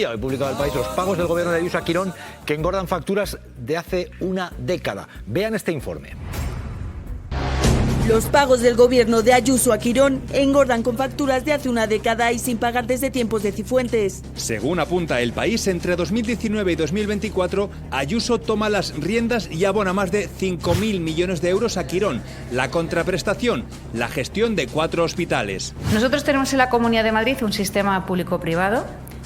Hoy publicado El País los pagos del gobierno de Ayuso a Quirón que engordan facturas de hace una década. Vean este informe. Los pagos del gobierno de Ayuso a Quirón engordan con facturas de hace una década y sin pagar desde tiempos de Cifuentes. Según apunta El País, entre 2019 y 2024, Ayuso toma las riendas y abona más de 5.000 millones de euros a Quirón. La contraprestación, la gestión de 4 hospitales. Nosotros tenemos en la Comunidad de Madrid un sistema público-privado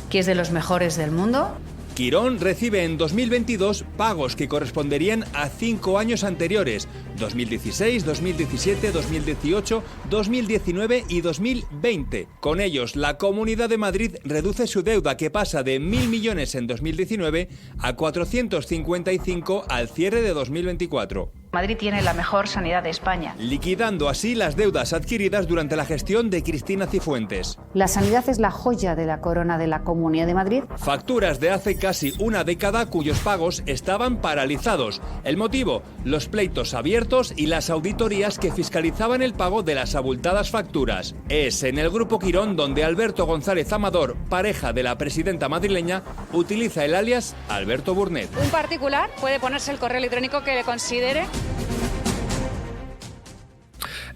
que es de los mejores del mundo. Quirón recibe en 2022 pagos que corresponderían a 5 años anteriores, 2016, 2017, 2018, 2019 y 2020. Con ellos, la Comunidad de Madrid reduce su deuda, que pasa de 1.000 millones en 2019 a 455 al cierre de 2024. Madrid tiene la mejor sanidad de España. Liquidando así las deudas adquiridas durante la gestión de Cristina Cifuentes. La sanidad es la joya de la corona de la Comunidad de Madrid. Facturas de hace casi una década cuyos pagos estaban paralizados. El motivo, los pleitos abiertos y las auditorías que fiscalizaban el pago de las abultadas facturas. Es en el Grupo Quirón donde Alberto González Amador, pareja de la presidenta madrileña, utiliza el alias Alberto Burnet. Un particular puede ponerse el correo electrónico que le considere.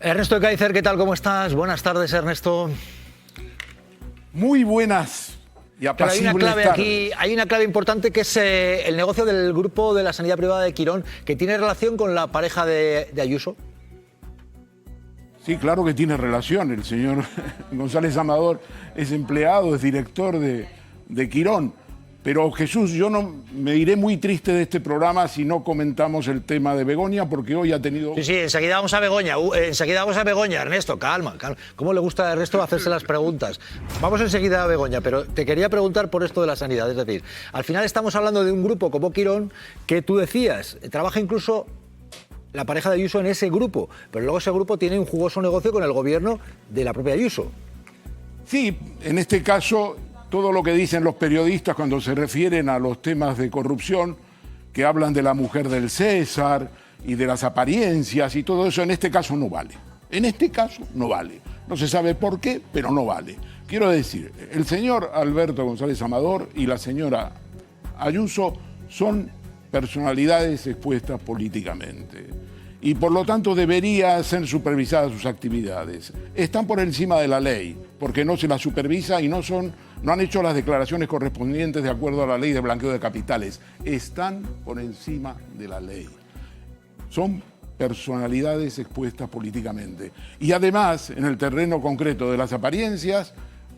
Ernesto de Kaiser, ¿qué tal? ¿Cómo estás? Buenas tardes, Ernesto. Muy buenas y apacibles tardes. Hay una clave importante que es el negocio del grupo de la sanidad privada de Quirón, que tiene relación con la pareja de Ayuso. Sí, claro que tiene relación. El señor González Amador es empleado, es director de Quirón. Pero Jesús, yo no me iré muy triste de este programa si no comentamos el tema de Begoña, porque hoy ha tenido... Sí, enseguida vamos a Begoña, Ernesto, calma. ¿Cómo le gusta a Ernesto hacerse las preguntas? Vamos enseguida a Begoña, pero te quería preguntar por esto de la sanidad. Es decir, al final estamos hablando de un grupo como Quirón, que tú decías, trabaja incluso la pareja de Ayuso en ese grupo, pero luego ese grupo tiene un jugoso negocio con el gobierno de la propia Ayuso. Sí, en este caso... Todo lo que dicen los periodistas cuando se refieren a los temas de corrupción, que hablan de la mujer del César y de las apariencias y todo eso, en este caso no vale. En este caso no vale. No se sabe por qué, pero no vale. Quiero decir, el señor Alberto González Amador y la señora Ayuso son personalidades expuestas políticamente y por lo tanto deberían ser supervisadas sus actividades. Están por encima de la ley, porque no se las supervisa y no han hecho las declaraciones correspondientes de acuerdo a la ley de blanqueo de capitales. Están por encima de la ley. Son personalidades expuestas políticamente. Y además, en el terreno concreto de las apariencias,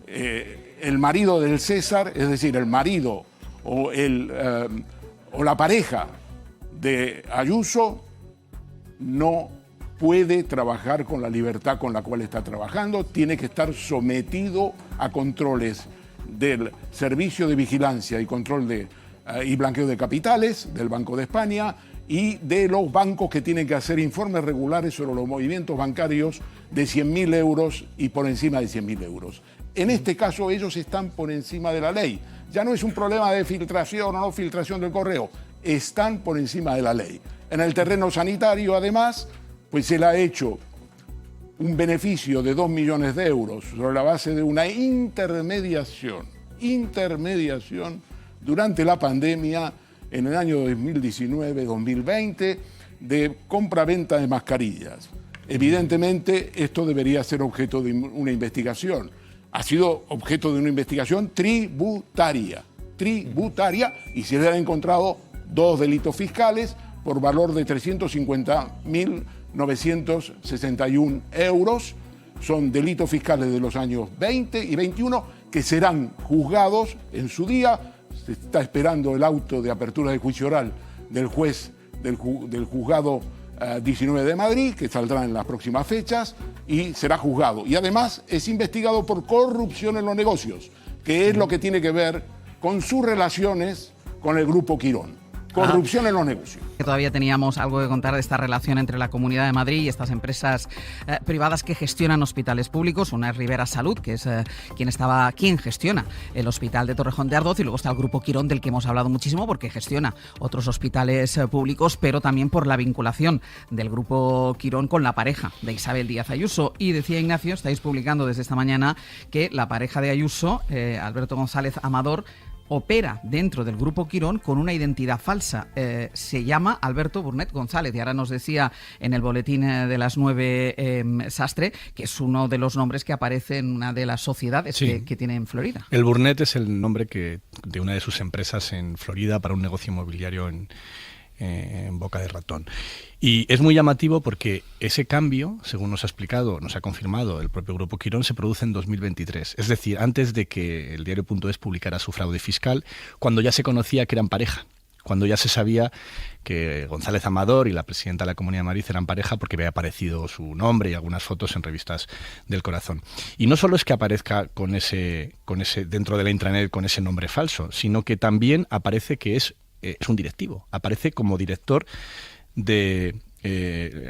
el marido del César, es decir, el marido o la pareja de Ayuso, no puede trabajar con la libertad con la cual está trabajando, tiene que estar sometido a controles del Servicio de Vigilancia y Control y Blanqueo de Capitales, del Banco de España, y de los bancos que tienen que hacer informes regulares sobre los movimientos bancarios de 100.000 euros y por encima de 100.000 euros. En este caso ellos están por encima de la ley. Ya no es un problema de filtración o no filtración del correo, están por encima de la ley. En el terreno sanitario, además, pues se le ha hecho un beneficio de 2 millones de euros sobre la base de una intermediación durante la pandemia en el año 2019-2020 de compra-venta de mascarillas. Evidentemente, esto debería ser objeto de una investigación. Ha sido objeto de una investigación tributaria, y se le han encontrado 2 delitos fiscales por valor de 350.961 euros. Son delitos fiscales de los años 20 y 21 que serán juzgados en su día. Se está esperando el auto de apertura de juicio oral del juez del juzgado 19 de Madrid, que saldrá en las próximas fechas y será juzgado. Y además es investigado por corrupción en los negocios, que es lo que tiene que ver con sus relaciones con el Grupo Quirón. Corrupción en los negocios. Todavía teníamos algo que contar de esta relación entre la Comunidad de Madrid y estas empresas privadas que gestionan hospitales públicos. Una es Rivera Salud, que es quien gestiona el Hospital de Torrejón de Ardoz, y luego está el Grupo Quirón, del que hemos hablado muchísimo porque gestiona otros hospitales públicos, pero también por la vinculación del Grupo Quirón con la pareja de Isabel Díaz Ayuso. Y decía Ignacio, estáis publicando desde esta mañana que la pareja de Ayuso, Alberto González Amador, opera dentro del Grupo Quirón con una identidad falsa. Se llama Alberto Burnet González, y ahora nos decía en el boletín de las 9 Sastre que es uno de los nombres que aparece en una de las sociedades que tiene en Florida. El Burnet es el nombre de una de sus empresas en Florida para un negocio inmobiliario en Boca de Ratón. Y es muy llamativo porque ese cambio, según nos ha explicado, nos ha confirmado el propio Grupo Quirón, se produce en 2023. Es decir, antes de que el diario.es publicara su fraude fiscal, cuando ya se conocía que eran pareja, cuando ya se sabía que González Amador y la presidenta de la Comunidad de Madrid eran pareja porque había aparecido su nombre y algunas fotos en revistas del corazón. Y no solo es que aparezca con ese dentro de la intranet con ese nombre falso, sino que también aparece que es un directivo, aparece como director de,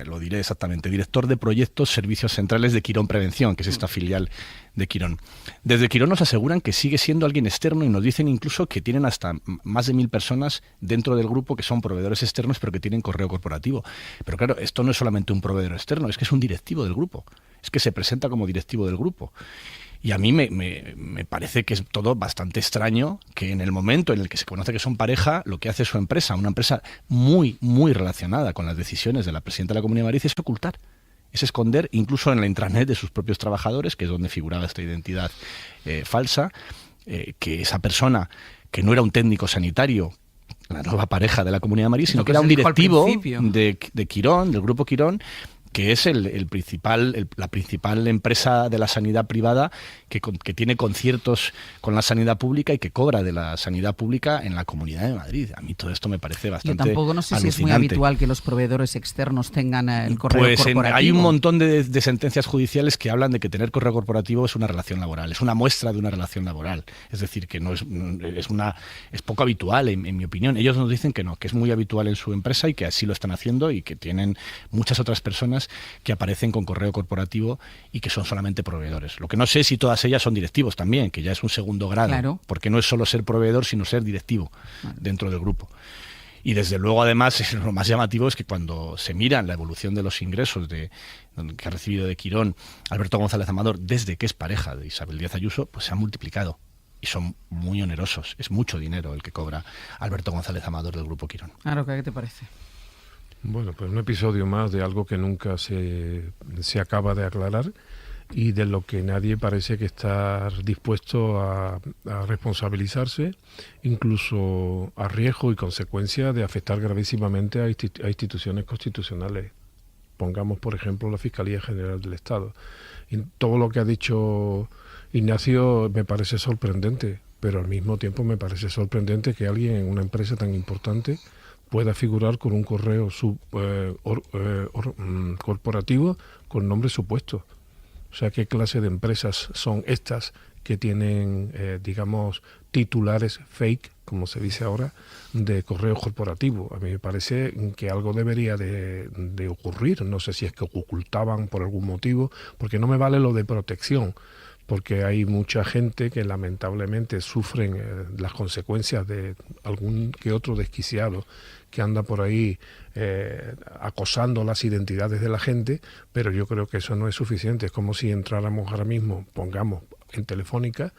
lo diré exactamente, director de proyectos servicios centrales de Quirón Prevención, que es esta filial de Quirón. Desde Quirón nos aseguran que sigue siendo alguien externo y nos dicen incluso que tienen hasta más de 1000 personas dentro del grupo que son proveedores externos pero que tienen correo corporativo. Pero claro, esto no es solamente un proveedor externo, es que es un directivo del grupo, es que se presenta como directivo del grupo. Y a mí me parece que es todo bastante extraño que en el momento en el que se conoce que son pareja, lo que hace su empresa, una empresa muy, muy relacionada con las decisiones de la presidenta de la Comunidad de Madrid, es ocultar, es esconder, incluso en la intranet de sus propios trabajadores, que es donde figuraba esta identidad falsa, que esa persona, que no era un técnico sanitario, la nueva pareja de la Comunidad de Madrid, sino que era un directivo de Quirón, del Grupo Quirón, que es la principal empresa de la sanidad privada que tiene conciertos con la sanidad pública y que cobra de la sanidad pública en la Comunidad de Madrid. A mí todo esto me parece bastante alucinante. Yo tampoco no sé si es muy habitual que los proveedores externos tengan el correo corporativo. Hay un montón de sentencias judiciales que hablan de que tener correo corporativo es una relación laboral, es una muestra de una relación laboral. Es decir, que es poco habitual, en mi opinión. Ellos nos dicen que no, que es muy habitual en su empresa y que así lo están haciendo y que tienen muchas otras personas que aparecen con correo corporativo y que son solamente proveedores. Lo que no sé es si todas ellas son directivos también, que ya es un segundo grado, claro, porque no es solo ser proveedor, sino ser directivo dentro del grupo. Y desde luego, además, lo más llamativo es que cuando se mira la evolución de los ingresos que ha recibido de Quirón Alberto González Amador desde que es pareja de Isabel Díaz Ayuso, pues se ha multiplicado. Y son muy onerosos. Es mucho dinero el que cobra Alberto González Amador del Grupo Quirón. Claro, ¿qué te parece? Bueno, pues un episodio más de algo que nunca se acaba de aclarar y de lo que nadie parece que está dispuesto a responsabilizarse, incluso a riesgo y consecuencia de afectar gravísimamente a instituciones constitucionales. Pongamos, por ejemplo, la Fiscalía General del Estado. Y todo lo que ha dicho Ignacio me parece sorprendente, pero al mismo tiempo me parece sorprendente que alguien en una empresa tan importante pueda figurar con un correo corporativo con nombre supuesto. O sea, ¿qué clase de empresas son estas que tienen, digamos, titulares fake, como se dice ahora, de correo corporativo? A mí me parece que algo debería de ocurrir. No sé si es que ocultaban por algún motivo, porque no me vale lo de protección, porque hay mucha gente que lamentablemente sufren las consecuencias de algún que otro desquiciado que anda por ahí acosando las identidades de la gente, pero yo creo que eso no es suficiente. Es como si entráramos ahora mismo, pongamos, en Telefónica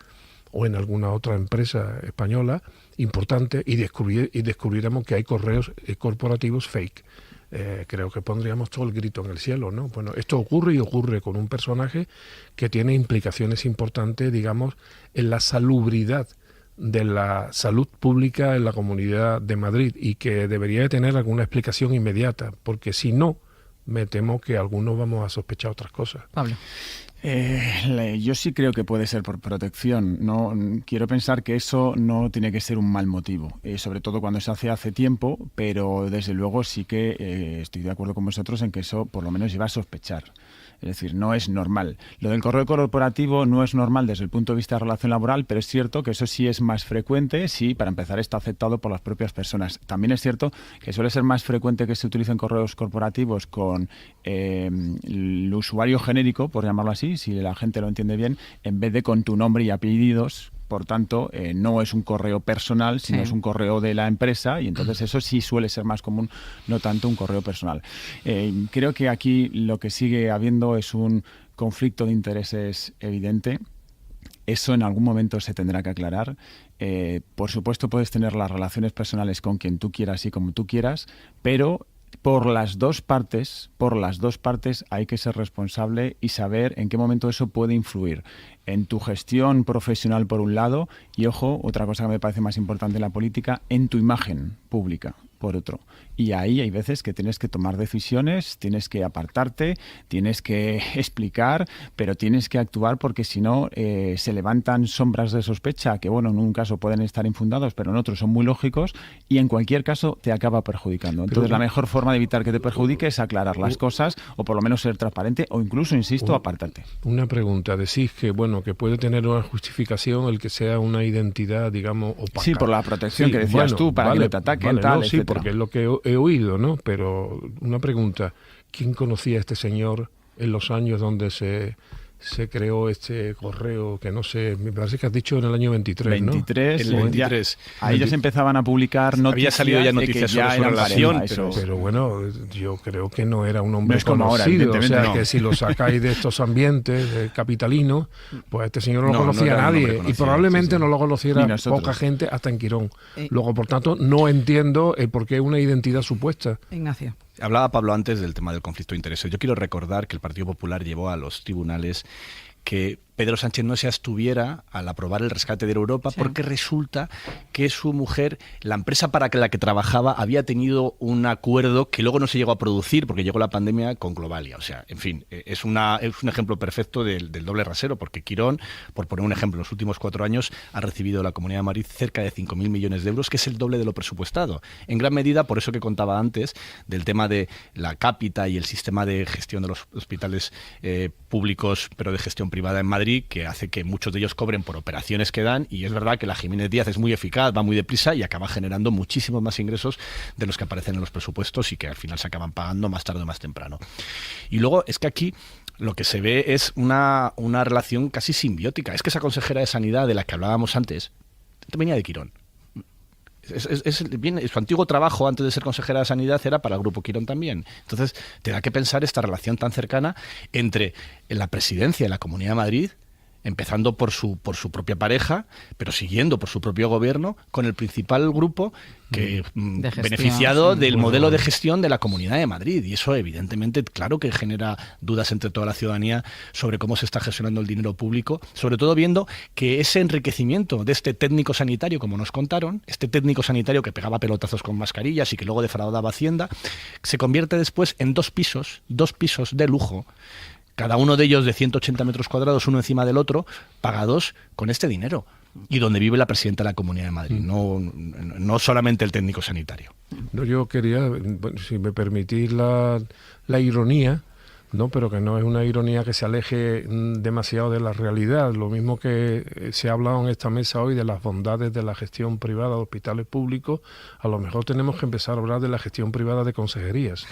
o en alguna otra empresa española importante y descubriéramos que hay correos corporativos fake. Creo que pondríamos todo el grito en el cielo, ¿no? Bueno, esto ocurre y ocurre con un personaje que tiene implicaciones importantes, digamos, en la salubridad de la salud pública en la Comunidad de Madrid y que debería de tener alguna explicación inmediata, porque si no, me temo que algunos vamos a sospechar otras cosas. Pablo. Yo sí creo que puede ser por protección. No quiero pensar que eso no tiene que ser un mal motivo, sobre todo cuando se hace tiempo, pero desde luego sí que estoy de acuerdo con vosotros en que eso por lo menos lleva a sospechar. Es decir, no es normal. Lo del correo corporativo no es normal desde el punto de vista de relación laboral, pero es cierto que eso sí es más frecuente, sí, para empezar está aceptado por las propias personas. También es cierto que suele ser más frecuente que se utilicen correos corporativos con el usuario genérico, por llamarlo así, si la gente lo entiende bien, en vez de con tu nombre y apellidos. Por tanto, no es un correo personal, sino es un correo de la empresa y entonces eso sí suele ser más común, no tanto un correo personal. Creo que aquí lo que sigue habiendo es un conflicto de intereses evidente. Eso en algún momento se tendrá que aclarar. Por supuesto puedes tener las relaciones personales con quien tú quieras y como tú quieras, pero por las dos partes hay que ser responsable y saber en qué momento eso puede influir en tu gestión profesional por un lado y, ojo, otra cosa que me parece más importante en la política, en tu imagen pública por otro. Y ahí hay veces que tienes que tomar decisiones, tienes que apartarte, tienes que explicar, pero tienes que actuar porque si no se levantan sombras de sospecha que, bueno, en un caso pueden estar infundados, pero en otros son muy lógicos y en cualquier caso te acaba perjudicando. Entonces la mejor forma de evitar que te perjudique es aclarar las cosas o por lo menos ser transparente o incluso, insisto, apartarte. Una pregunta, decís que, bueno, que puede tener una justificación el que sea una identidad, digamos, opaca. Sí, por la protección que decías tú, para que no te ataquen, tal, sí, etcétera. porque es lo que he oído, ¿no? Pero una pregunta, ¿quién conocía a este señor en los años donde se creó este correo, que no sé, me parece que has dicho en el año 23, ¿no? 23. Ahí ya se empezaban a publicar noticias. Había salido ya noticias sobre su relación, pero bueno, yo creo que no era un hombre no es como conocido. Ahora, o sea, no. que si lo sacáis de estos ambientes capitalinos, pues este señor no lo conocía nadie. Y probablemente no lo conociera poca gente hasta en Quirón. Luego, por tanto, no entiendo por qué una identidad supuesta. Ignacio. Hablaba Pablo antes del tema del conflicto de intereses. Yo quiero recordar que el Partido Popular llevó a los tribunales que Pedro Sánchez no se abstuviera al aprobar el rescate de Europa, porque resulta que su mujer, la empresa para la que trabajaba, había tenido un acuerdo que luego no se llegó a producir porque llegó la pandemia con Globalia. O sea, en fin, es un ejemplo perfecto del doble rasero, porque Quirón, por poner un ejemplo, en los últimos 4 años ha recibido la Comunidad de Madrid cerca de 5.000 millones de euros, que es el doble de lo presupuestado. En gran medida, por eso que contaba antes, del tema de la cápita y el sistema de gestión de los hospitales públicos, pero de gestión privada en Madrid, que hace que muchos de ellos cobren por operaciones que dan, y es verdad que la Jiménez Díaz es muy eficaz, va muy deprisa y acaba generando muchísimos más ingresos de los que aparecen en los presupuestos y que al final se acaban pagando más tarde o más temprano. Y luego es que aquí lo que se ve es una relación casi simbiótica. Es que esa consejera de Sanidad de la que hablábamos antes venía de Quirón. Su antiguo trabajo antes de ser consejera de Sanidad era para el Grupo Quirón también. Entonces te da que pensar esta relación tan cercana entre la presidencia de la Comunidad de Madrid, empezando por su propia pareja, pero siguiendo por su propio gobierno, con el principal grupo que beneficiado del modelo de gestión de la Comunidad de Madrid. Y eso, evidentemente, claro que genera dudas entre toda la ciudadanía sobre cómo se está gestionando el dinero público, sobre todo viendo que ese enriquecimiento de este técnico sanitario, como nos contaron, este técnico sanitario que pegaba pelotazos con mascarillas y que luego defraudaba Hacienda, se convierte después en dos pisos de lujo, cada uno de ellos de 180 metros cuadrados, uno encima del otro, pagados con este dinero. Y donde vive la presidenta de la Comunidad de Madrid, no solamente el técnico sanitario. No, yo quería, si me permitís la ironía, ¿no? Pero que no es una ironía que se aleje demasiado de la realidad. Lo mismo que se ha hablado en esta mesa hoy de las bondades de la gestión privada de hospitales públicos, a lo mejor tenemos que empezar a hablar de la gestión privada de consejerías.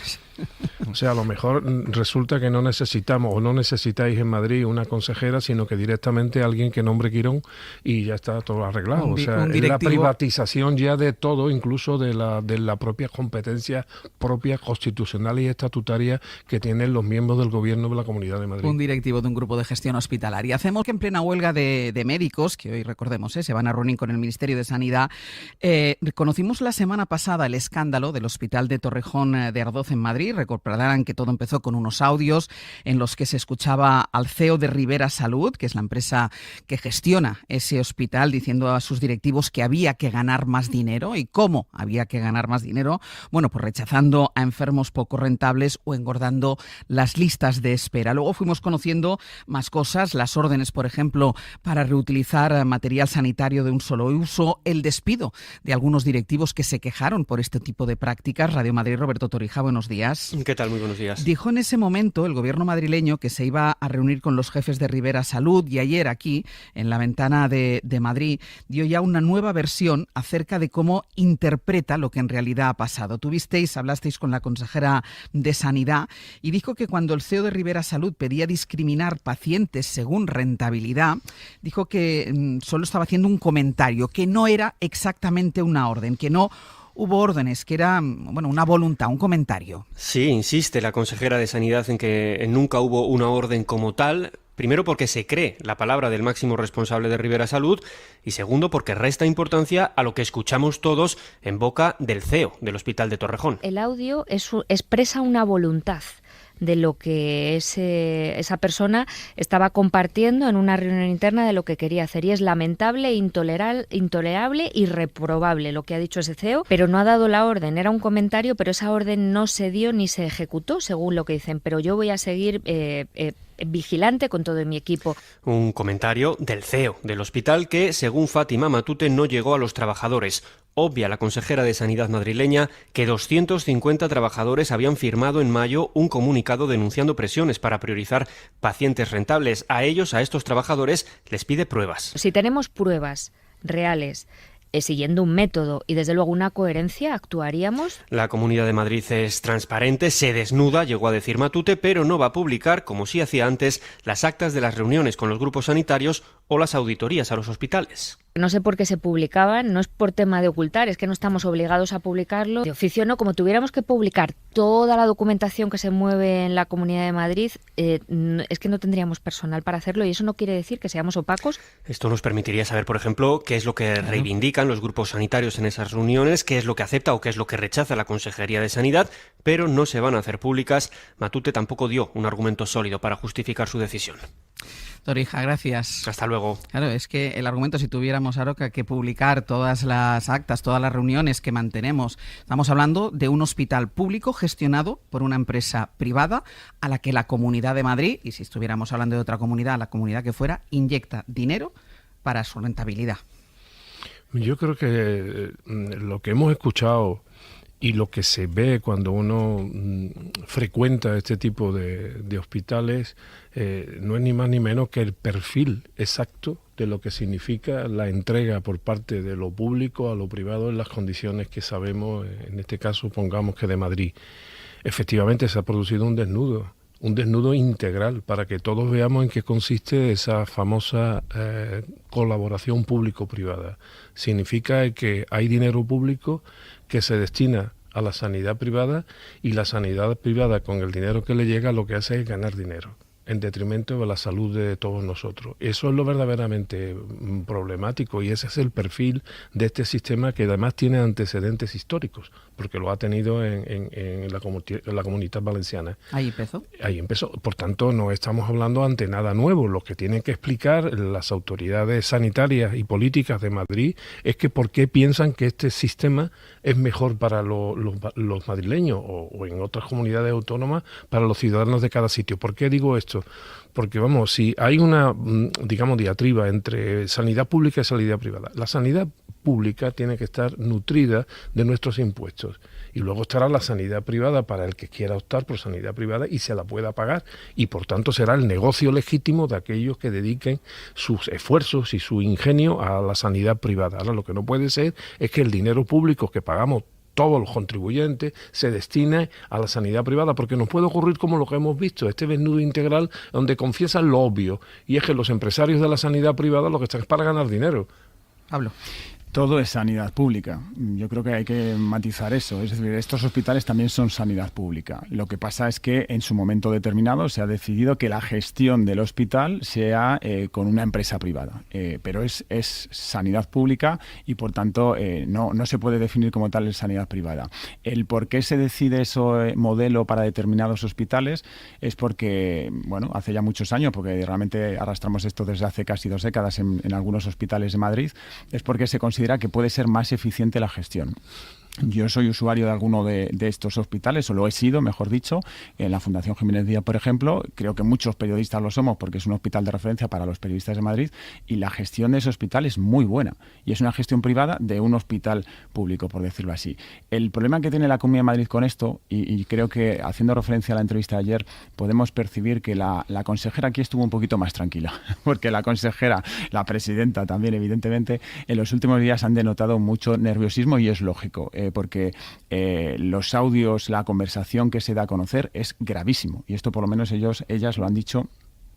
O sea, a lo mejor resulta que no necesitamos o no necesitáis en Madrid una consejera, sino que directamente alguien que nombre Quirón y ya está todo arreglado. O sea, es la privatización ya de todo, incluso de la propia competencia propia constitucional y estatutaria que tienen los miembros del gobierno de la Comunidad de Madrid. Un directivo de un grupo de gestión hospitalaria. Hacemos que en plena huelga de médicos, que hoy recordemos, se van a reunir con el Ministerio de Sanidad, conocimos la semana pasada el escándalo del Hospital de Torrejón de Ardoz en Madrid. Recordarán que todo empezó con unos audios en los que se escuchaba al CEO de Ribera Salud, que es la empresa que gestiona ese hospital, diciendo a sus directivos que había que ganar más dinero. ¿Y cómo había que ganar más dinero? Bueno, pues rechazando a enfermos poco rentables o engordando las listas de espera. Luego fuimos conociendo más cosas, las órdenes, por ejemplo, para reutilizar material sanitario de un solo uso, el despido de algunos directivos que se quejaron por este tipo de prácticas. Radio Madrid, Roberto Torija, buenos días. ¿Qué tal? Muy buenos días. Dijo en ese momento el gobierno madrileño que se iba a reunir con los jefes de Ribera Salud, y ayer aquí, en la ventana de Madrid, dio ya una nueva versión acerca de cómo interpreta lo que en realidad ha pasado. Hablasteis con la consejera de Sanidad y dijo que cuando el CEO de Ribera Salud pedía discriminar pacientes según rentabilidad, dijo que solo estaba haciendo un comentario, que no era exactamente una orden, que no hubo órdenes, que era una voluntad, un comentario. Sí, insiste la consejera de Sanidad en que nunca hubo una orden como tal. Primero, porque se cree la palabra del máximo responsable de Ribera Salud, y segundo, porque resta importancia a lo que escuchamos todos en boca del CEO del Hospital de Torrejón. El audio expresa una voluntad de lo que esa persona estaba compartiendo en una reunión interna de lo que quería hacer. Y es lamentable, intolerable y reprobable lo que ha dicho ese CEO, pero no ha dado la orden. Era un comentario, pero esa orden no se dio ni se ejecutó, según lo que dicen. Pero yo voy a seguir vigilante con todo mi equipo. Un comentario del CEO del hospital que, según Fátima Matute, no llegó a los trabajadores. Obvia la consejera de Sanidad madrileña que 250 trabajadores habían firmado en mayo un comunicado denunciando presiones para priorizar pacientes rentables. A estos trabajadores, les pide pruebas. Si tenemos pruebas reales, siguiendo un método y desde luego una coherencia, actuaríamos. La Comunidad de Madrid es transparente, se desnuda, llegó a decir Matute, pero no va a publicar, como sí hacía antes, las actas de las reuniones con los grupos sanitarios o las auditorías a los hospitales. No sé por qué se publicaban, no es por tema de ocultar, es que no estamos obligados a publicarlo. De oficio no, como tuviéramos que publicar toda la documentación que se mueve en la Comunidad de Madrid, es que no tendríamos personal para hacerlo y eso no quiere decir que seamos opacos. Esto nos permitiría saber, por ejemplo, qué es lo que reivindican los grupos sanitarios en esas reuniones, qué es lo que acepta o qué es lo que rechaza la Consejería de Sanidad, pero no se van a hacer públicas. Matute tampoco dio un argumento sólido para justificar su decisión. Torija, gracias. Hasta luego. Claro, es que el argumento, si tuviéramos, Aroca, que publicar todas las actas, todas las reuniones que mantenemos, estamos hablando de un hospital público gestionado por una empresa privada a la que la Comunidad de Madrid, y si estuviéramos hablando de otra comunidad, la comunidad que fuera, inyecta dinero para su rentabilidad. Yo creo que lo que hemos escuchado y lo que se ve cuando uno frecuenta este tipo de hospitales no es ni más ni menos que el perfil exacto de lo que significa la entrega por parte de lo público a lo privado en las condiciones que sabemos, en este caso pongamos que de Madrid. Efectivamente se ha producido un desnudo integral para que todos veamos en qué consiste esa famosa colaboración público-privada. Significa que hay dinero público que se destina a la sanidad privada y la sanidad privada con el dinero que le llega lo que hace es ganar dinero en detrimento de la salud de todos nosotros. Eso es lo verdaderamente problemático y ese es el perfil de este sistema que además tiene antecedentes históricos, porque lo ha tenido en la Comunitat Valenciana. Ahí empezó. Ahí empezó. Por tanto, no estamos hablando ante nada nuevo. Lo que tienen que explicar las autoridades sanitarias y políticas de Madrid es que por qué piensan que este sistema es mejor para los madrileños o en otras comunidades autónomas para los ciudadanos de cada sitio. ¿Por qué digo esto? Porque, vamos, si hay una, digamos, diatriba entre sanidad pública y sanidad privada, la sanidad pública tiene que estar nutrida de nuestros impuestos y luego estará la sanidad privada para el que quiera optar por sanidad privada y se la pueda pagar y, por tanto, será el negocio legítimo de aquellos que dediquen sus esfuerzos y su ingenio a la sanidad privada. Ahora, lo que no puede ser es que el dinero público que pagamos todos los contribuyentes se destina a la sanidad privada, porque nos puede ocurrir como lo que hemos visto, este desnudo integral donde confiesan lo obvio, y es que los empresarios de la sanidad privada lo que están es para ganar dinero. Pablo. Todo es sanidad pública. Yo creo que hay que matizar eso. Es decir, estos hospitales también son sanidad pública. Lo que pasa es que en su momento determinado se ha decidido que la gestión del hospital sea con una empresa privada. Pero es sanidad pública y, por tanto, no se puede definir como tal el sanidad privada. El por qué se decide ese modelo para determinados hospitales es porque, bueno, hace ya muchos años, porque realmente arrastramos esto desde hace casi 2 décadas en algunos hospitales de Madrid, es porque se considera que puede ser más eficiente la gestión. Yo soy usuario de alguno de estos hospitales, o lo he sido, mejor dicho, en la Fundación Jiménez Díaz, por ejemplo. Creo que muchos periodistas lo somos porque es un hospital de referencia para los periodistas de Madrid y la gestión de ese hospital es muy buena y es una gestión privada de un hospital público, por decirlo así. El problema que tiene la Comunidad de Madrid con esto, y creo que haciendo referencia a la entrevista de ayer, podemos percibir que la consejera aquí estuvo un poquito más tranquila, porque la consejera, la presidenta también, evidentemente, en los últimos días han denotado mucho nerviosismo y es lógico. Porque los audios, la conversación que se da a conocer es gravísimo y esto por lo menos ellas lo han dicho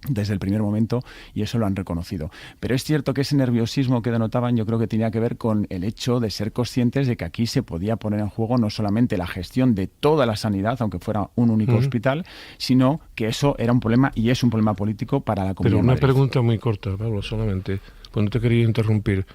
desde el primer momento, y eso lo han reconocido. Pero es cierto que ese nerviosismo que denotaban yo creo que tenía que ver con el hecho de ser conscientes de que aquí se podía poner en juego no solamente la gestión de toda la sanidad, aunque fuera un único hospital, sino que eso era un problema y es un problema político para la Comunidad de Madrid. Pero una pregunta muy corta, Pablo, solamente, pues no te quería interrumpir.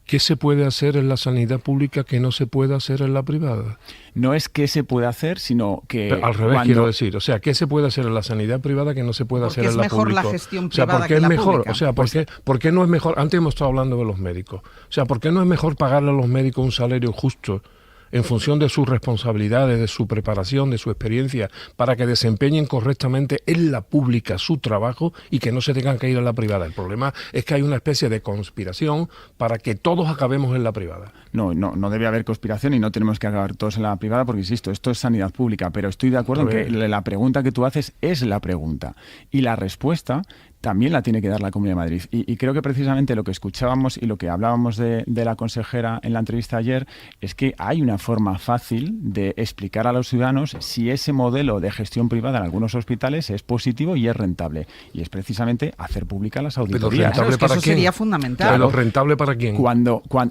¿Qué se puede hacer en la sanidad pública que no se puede hacer en la privada? No es que se puede hacer, sino que... Pero al revés, quiero decir. O sea, ¿qué se puede hacer en la sanidad privada que no se puede hacer en la pública? ¿Por qué es mejor la gestión privada que la pública? O sea, ¿por qué no es mejor? Antes hemos estado hablando de los médicos. O sea, ¿por qué no es mejor pagarle a los médicos un salario justo en función de sus responsabilidades, de su preparación, de su experiencia, para que desempeñen correctamente en la pública su trabajo y que no se tengan que ir a la privada? El problema es que hay una especie de conspiración para que todos acabemos en la privada. No debe haber conspiración y no tenemos que acabar todos en la privada porque, insisto, esto es sanidad pública, pero estoy de acuerdo en que la pregunta que tú haces es la pregunta y la respuesta también la tiene que dar la Comunidad de Madrid. Y creo que precisamente lo que escuchábamos y lo que hablábamos de la consejera en la entrevista ayer es que hay una forma fácil de explicar a los ciudadanos si ese modelo de gestión privada en algunos hospitales es positivo y es rentable. Y es precisamente hacer públicas las auditorías. Claro, es que eso sería fundamental. ¿Pero rentable para quién?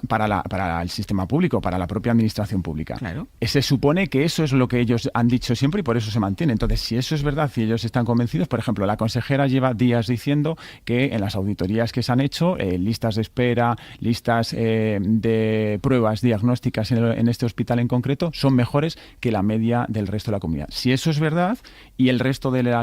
Para el sistema público, para la propia administración pública. Claro. Se supone que eso es lo que ellos han dicho siempre y por eso se mantiene. Entonces, si eso es verdad, si ellos están convencidos, por ejemplo, la consejera lleva días diciendo que en las auditorías que se han hecho, listas de espera, listas de pruebas diagnósticas en este hospital en concreto, son mejores que la media del resto de la comunidad. Si eso es verdad, y el resto de la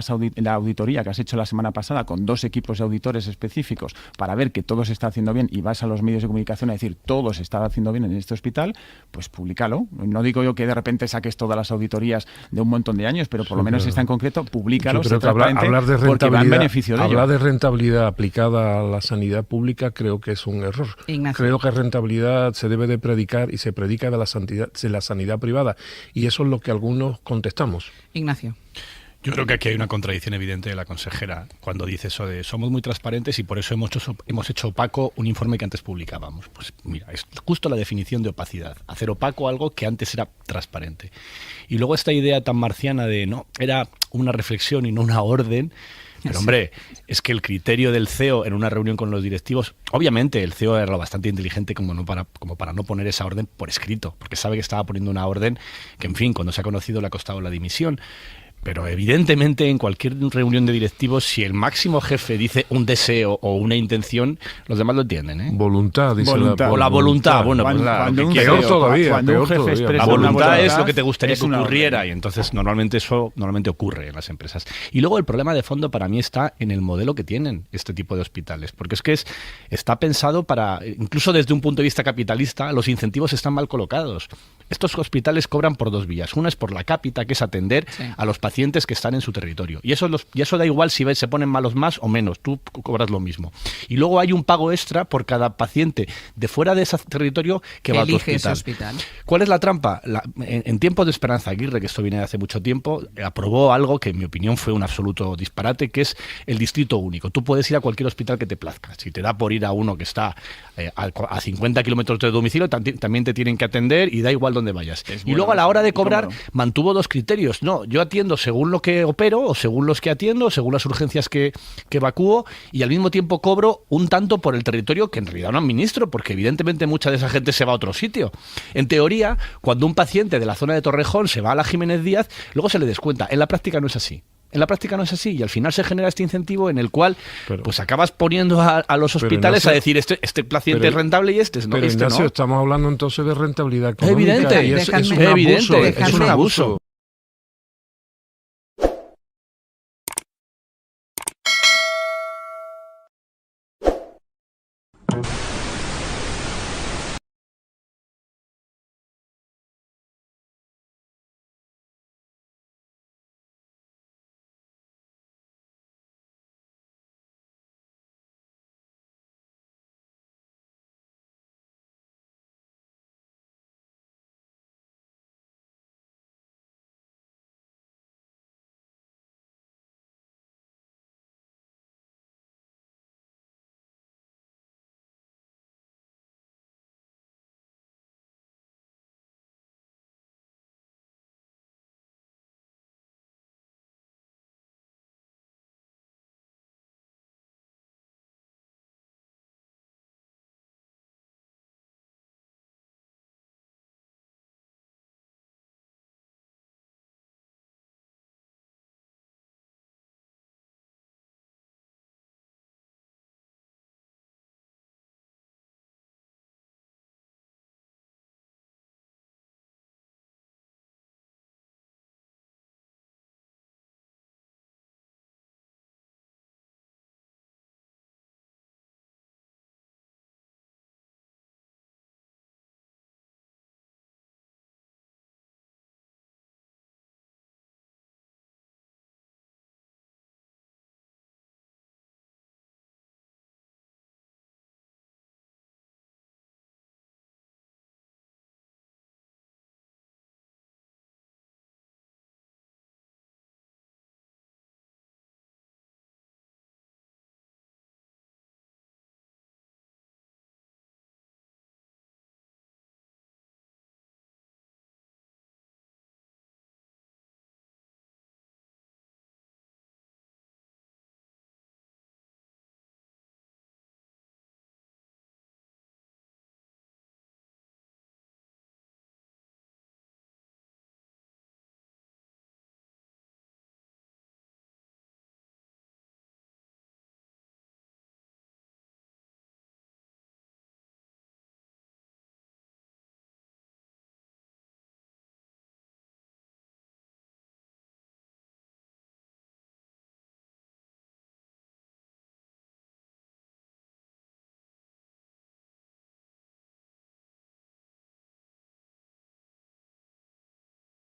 auditoría que has hecho la semana pasada con 2 equipos de auditores específicos para ver que todo se está haciendo bien y vas a los medios de comunicación a decir todo se está haciendo bien en este hospital, pues públicalo. No digo yo que de repente saques todas las auditorías de un montón de años, pero por lo menos esta en concreto, públicalo, sé transparente, porque va en beneficio de ello. Hablar de rentabilidad aplicada a la sanidad pública creo que es un error. Ignacio. Creo que rentabilidad se debe de predicar y se predica de la sanidad privada, y eso es lo que algunos contestamos. Ignacio. Yo creo que aquí hay una contradicción evidente de la consejera cuando dice eso de somos muy transparentes y por eso hemos hecho opaco un informe que antes publicábamos. Pues mira, es justo la definición de opacidad, hacer opaco algo que antes era transparente. Y luego esta idea tan marciana de no, era una reflexión y no una orden. Pero hombre, es que el criterio del CEO en una reunión con los directivos, obviamente el CEO era lo bastante inteligente como para no poner esa orden por escrito, porque sabe que estaba poniendo una orden que, en fin, cuando se ha conocido le ha costado la dimisión. Pero evidentemente en cualquier reunión de directivos, si el máximo jefe dice un deseo o una intención, los demás lo entienden, ¿eh? Voluntad, dice voluntad. O la voluntad, bueno, pues peor todavía. La voluntad es lo que te gustaría que ocurriera y entonces normalmente ocurre en las empresas. Y luego el problema de fondo para mí está en el modelo que tienen este tipo de hospitales, porque es que está pensado para, incluso desde un punto de vista capitalista, los incentivos están mal colocados. Estos hospitales cobran por 2 vías. Una es por la cápita, que es atender a los pacientes que están en su territorio. Y eso da igual si se ponen malos más o menos, tú cobras lo mismo. Y luego hay un pago extra por cada paciente de fuera de ese territorio que va a tu hospital. Ese hospital. ¿Cuál es la trampa? En tiempos de Esperanza Aguirre, que esto viene de hace mucho tiempo, aprobó algo que en mi opinión fue un absoluto disparate, que es el distrito único. Tú puedes ir a cualquier hospital que te plazca. Si te da por ir a uno que está a 50 kilómetros de domicilio, también te tienen que atender y da igual donde vayas. Y luego a la hora de cobrar mantuvo 2 criterios. No, yo atiendo según lo que opero o según los que atiendo, según las urgencias que evacúo, y al mismo tiempo cobro un tanto por el territorio que en realidad no administro, porque evidentemente mucha de esa gente se va a otro sitio. En teoría, cuando un paciente de la zona de Torrejón se va a la Jiménez Díaz, luego se le descuenta. En la práctica no es así. Y al final se genera este incentivo en el cual pues acabas poniendo a los hospitales Ignacio, a decir este paciente es rentable y este no. Pero Ignacio, estamos hablando entonces de rentabilidad económica. Evidente, y es un abuso.